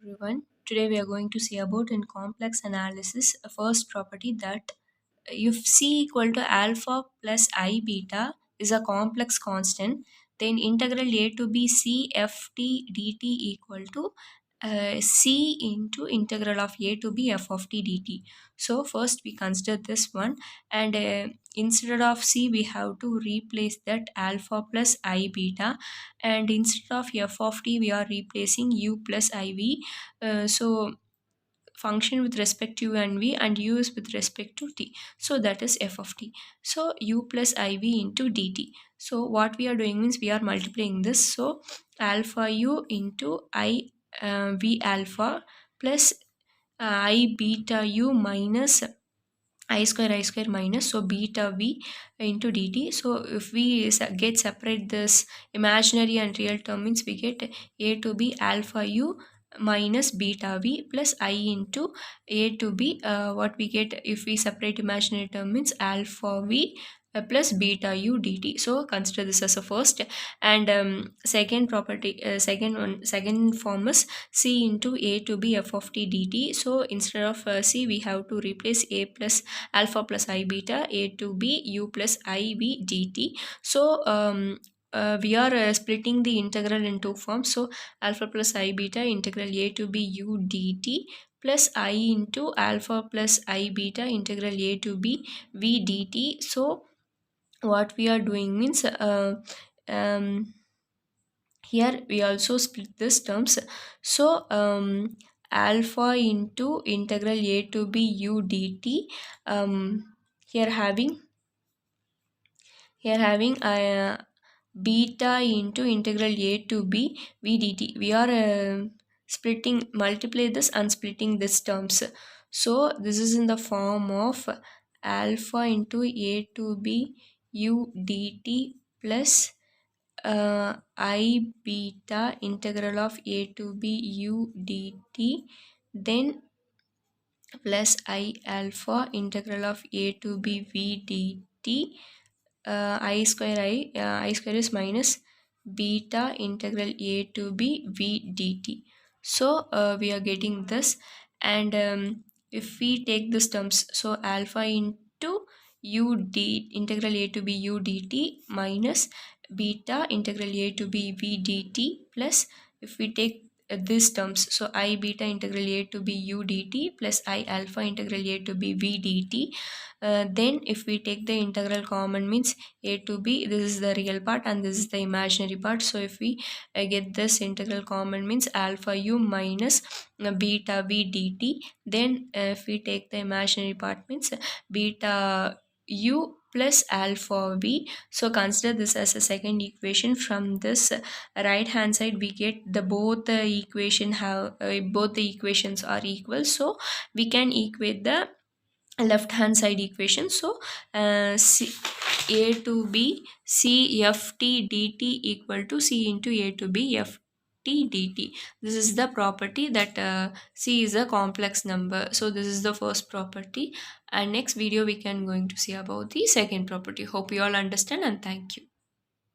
everyone. Today we are going to see about in complex analysis a first property that if C equal to alpha plus I beta is a complex constant, then integral A to B C f t dt equal to C into integral of A to B f of t dt. So first we consider this one, and instead of C we have to replace that alpha plus I beta, and instead of f of t we are replacing u plus iv. So function with respect to u and v, and u is with respect to t, so that is f of t. So u plus iv into dt. So what we are doing means we are multiplying this, so alpha u into v alpha plus I beta u minus I square minus, so beta v into dt. So if we get separate this imaginary and real term means we get a to b alpha u minus beta v plus I into a to b. What we get if we separate imaginary term means alpha v plus beta u dt. So consider this as a first, and second property, second form is c into a to b f of t dt. So instead of c we have to replace a plus alpha plus I beta a to b u plus iv dt. So we are splitting the integral in two forms. So alpha plus I beta integral a to b u dt plus I into alpha plus I beta integral a to b v dt. So what we are doing means here we also split this terms. So alpha into integral a to b u dt, here having beta into integral a to b v dt. We are splitting, multiply this and splitting this terms. So this is in the form of alpha into a to b u dt plus I beta integral of a to b u dt, then plus I alpha integral of a to b v dt. I square is minus beta integral a to b v dt. So we are getting this, and if we take this terms, so alpha into u d integral a to b u dt minus beta integral a to b v dt plus, if we take these terms, so I beta integral a to b u dt plus I alpha integral a to b v dt. Then if we take the integral common means a to b, this is the real part and this is the imaginary part. So if we get this integral common means alpha u minus beta v dt. Then if we take the imaginary part means beta u plus alpha v. So consider this as a second equation. From this right hand side we get the both the equation have both the equations are equal, so we can equate the left hand side equation. So C, a to b c f t dt equal to c into a to b f t dt. This is the property that c is a complex number. So this is the first property, and next video we can going to see about the second property. Hope you all understand, and thank you.